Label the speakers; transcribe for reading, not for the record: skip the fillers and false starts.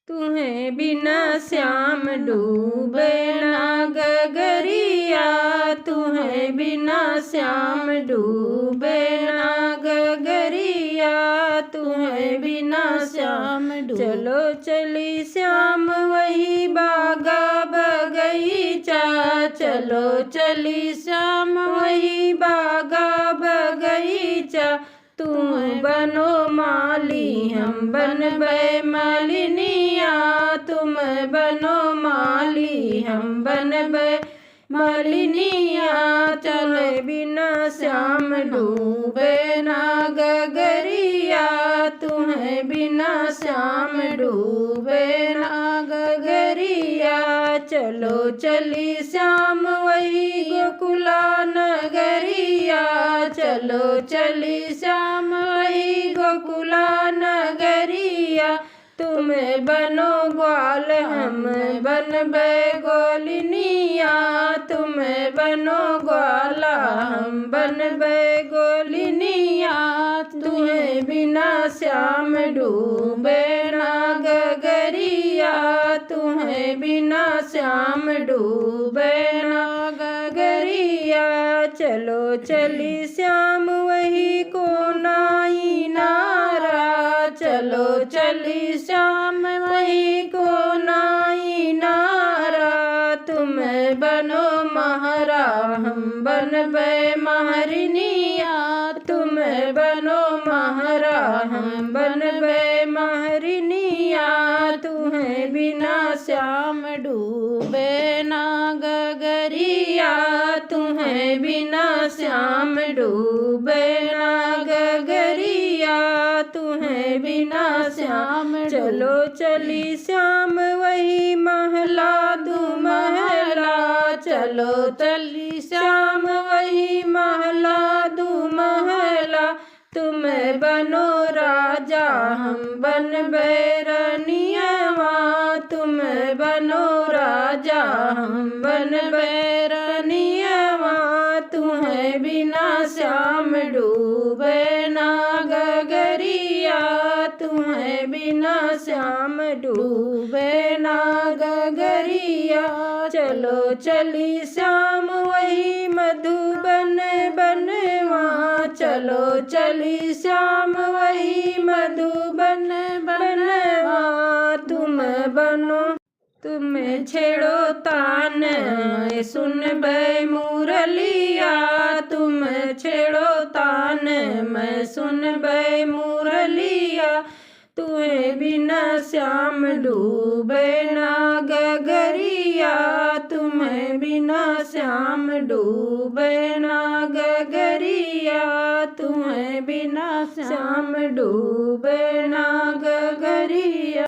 Speaker 1: तुम्हें बिना श्याम डूबे ना गगरिया, तुम्हें बिना श्याम डूबे ना गगरिया, तुम्हें बिना श्याम चलो चली श्याम वही बागा बगीचा, चलो चली श्याम वही बागा बगीचा, तुम बनो माली हम बनबे मालिनिया, तुम बनो माली हम बनबे मालिनिया, चले बिना श्याम डूबे ना गगरिया, तुम्हें बिना श्याम डूबे ना गगरिया, चलो चली श्याम वही गोकुला नगरिया, चलो चली श्याम वही गोकुला नगरिया, तुम बनो ग्वाल हम बनबे गोलिनिया, तुम बनो ग्वाला हम बनबे गोलिनिया, तुम्हें बिना श्याम डूबे ना गगरिया, तुम्हें बिना श्याम डूबे ना गगरिया, चलो चली श्याम वही कोनाई नारा, चलो चली श्याम वही कोनाई नारा, तुम बनो महरा हम बनबे महरनिया, तुम बनो महरा हम बनबे महरनिया, तुम्हें बिना श्याम डूबे ना गगरिया, तुम्हें बिना श्याम डूबे ना गगरिया, तुम्हें बिना श्याम चलो चली श्याम वही महला दू महला, चलो चली श्याम वही महला दू महला, तुम बनो राजा हम बनबे रनियवा, तुम बनो राजा हम बनबे रनियवा, तुम्हें बिना श्याम डूबे ना गगरिया, तुम्हें बिना श्याम डूबे ना गगरिया, चलो चली श्याम वही मधुबन बनवा, चलो चली श्याम वही मधुबन बनवा, तुम बनो तुम छेड़ो तान सुनबे मुरलिया, तुम छेड़ो तान मैं सुनबे मुरलिया, तुम्हें बिना श्याम डूबे ना गगरिया, तुम्हें बिना श्याम डूबे ना गगरिया, तुम्हें बिना श्याम डूबे ना गगरिया।